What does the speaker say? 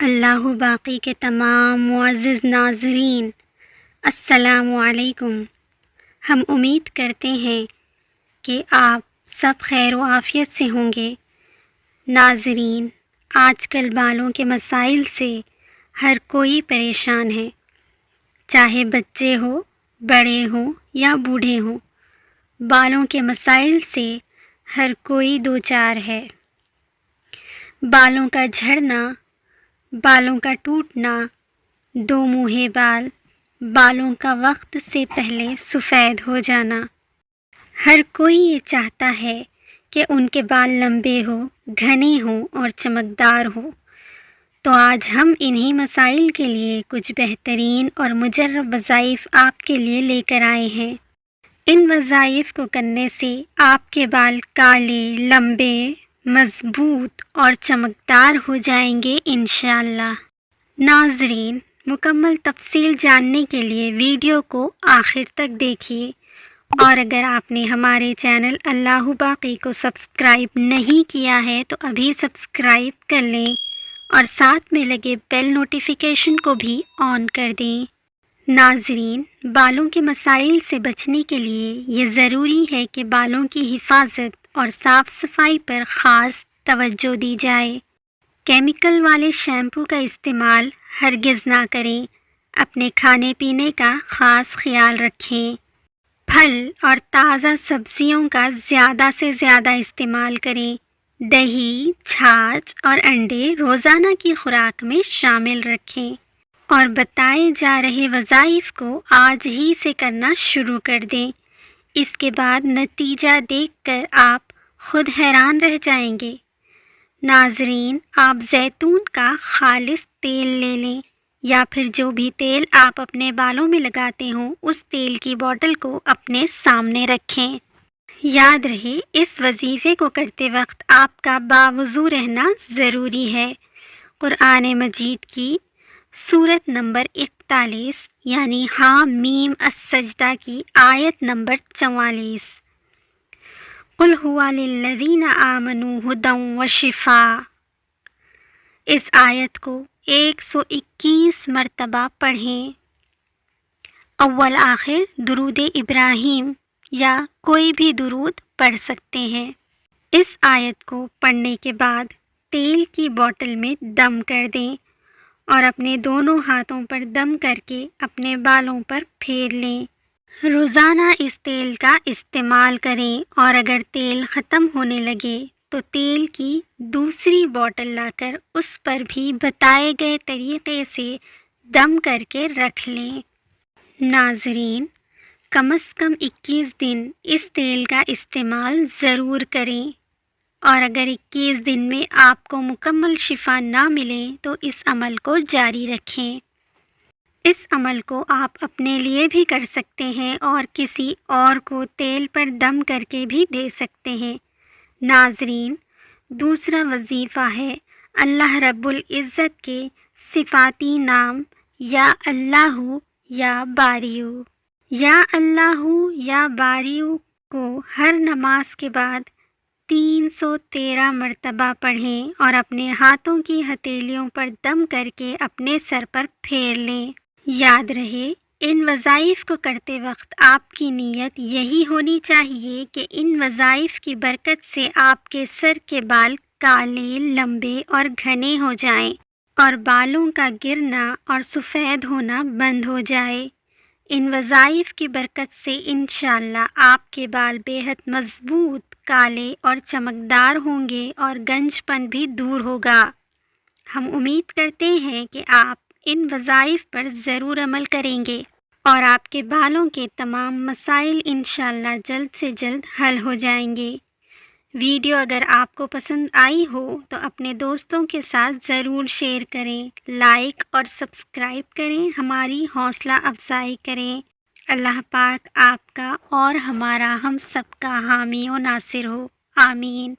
اللہ باقی کے تمام معزز ناظرین، السلام علیکم۔ ہم امید کرتے ہیں کہ آپ سب خیر و عافیت سے ہوں گے۔ ناظرین، آج کل بالوں کے مسائل سے ہر کوئی پریشان ہے، چاہے بچے ہوں، بڑے ہوں یا بوڑھے ہوں۔ بالوں کے مسائل سے ہر کوئی دوچار ہے۔ بالوں کا جھڑنا، بالوں کا ٹوٹنا، دو منہے بال، بالوں کا وقت سے پہلے سفید ہو جانا۔ ہر کوئی یہ چاہتا ہے کہ ان کے بال لمبے ہوں، گھنے ہوں اور چمکدار ہوں۔ تو آج ہم انہی مسائل کے لیے کچھ بہترین اور مجرب وظائف آپ کے لیے لے کر آئے ہیں۔ ان وظائف کو کرنے سے آپ کے بال کالے، لمبے، مضبوط اور چمکدار ہو جائیں گے انشاءاللہ۔ ناظرین، مکمل تفصیل جاننے کے لیے ویڈیو کو آخر تک دیکھیے، اور اگر آپ نے ہمارے چینل اللہ باقی کو سبسکرائب نہیں کیا ہے تو ابھی سبسکرائب کر لیں اور ساتھ میں لگے بیل نوٹیفیکیشن کو بھی آن کر دیں۔ ناظرین، بالوں کے مسائل سے بچنے کے لیے یہ ضروری ہے کہ بالوں کی حفاظت اور صاف صفائی پر خاص توجہ دی جائے۔ کیمیکل والے شیمپو کا استعمال ہرگز نہ کریں۔ اپنے کھانے پینے کا خاص خیال رکھیں۔ پھل اور تازہ سبزیوں کا زیادہ سے زیادہ استعمال کریں۔ دہی، چھاچھ اور انڈے روزانہ کی خوراک میں شامل رکھیں، اور بتائے جا رہے وظائف کو آج ہی سے کرنا شروع کر دیں۔ اس کے بعد نتیجہ دیکھ کر آپ خود حیران رہ جائیں گے۔ ناظرین، آپ زیتون کا خالص تیل لے لیں، یا پھر جو بھی تیل آپ اپنے بالوں میں لگاتے ہوں اس تیل کی بوتل کو اپنے سامنے رکھیں۔ یاد رہے، اس وظیفے کو کرتے وقت آپ کا باوضو رہنا ضروری ہے۔ قرآن مجید کی سورت نمبر 41 یعنی حامیم السجدہ کی آیت نمبر 44، قل هو للذین آمنوا ھدی وشفاء، اس آیت کو 121 مرتبہ پڑھیں۔ اول آخر درود ابراہیم یا کوئی بھی درود پڑھ سکتے ہیں۔ اس آیت کو پڑھنے کے بعد تیل کی بوتل میں دم کر دیں، اور اپنے دونوں ہاتھوں پر دم کر کے اپنے بالوں پر پھیر لیں۔ روزانہ اس تیل کا استعمال کریں، اور اگر تیل ختم ہونے لگے تو تیل کی دوسری بوتل لا کر اس پر بھی بتائے گئے طریقے سے دم کر کے رکھ لیں۔ ناظرین، کم از کم 21 دن اس تیل کا استعمال ضرور کریں، اور اگر 21 دن میں آپ کو مکمل شفا نہ ملے تو اس عمل کو جاری رکھیں۔ اس عمل کو آپ اپنے لیے بھی کر سکتے ہیں اور کسی اور کو تیل پر دم کر کے بھی دے سکتے ہیں۔ ناظرین، دوسرا وظیفہ ہے اللہ رب العزت کے صفاتی نام یا اللہ یا باریو۔ یا اللہ یا باریو کو ہر نماز کے بعد 313 مرتبہ پڑھیں، اور اپنے ہاتھوں کی ہتھیلیوں پر دم کر کے اپنے سر پر پھیر لیں۔ یاد رہے، ان وظائف کو کرتے وقت آپ کی نیت یہی ہونی چاہیے کہ ان وظائف کی برکت سے آپ کے سر کے بال کالے، لمبے اور گھنے ہو جائیں، اور بالوں کا گرنا اور سفید ہونا بند ہو جائے۔ ان وظائف کی برکت سے انشاءاللہ آپ کے بال بے حد مضبوط، کالے اور چمکدار ہوں گے، اور گنج پن بھی دور ہوگا۔ ہم امید کرتے ہیں کہ آپ ان وظائف پر ضرور عمل کریں گے، اور آپ کے بالوں کے تمام مسائل انشاءاللہ جلد سے جلد حل ہو جائیں گے۔ ویڈیو اگر آپ کو پسند آئی ہو تو اپنے دوستوں کے ساتھ ضرور شیئر کریں، لائک اور سبسکرائب کریں، ہماری حوصلہ افزائی کریں۔ اللہ پاک آپ کا اور ہمارا ہم سب کا حامی و ناصر ہو، آمین۔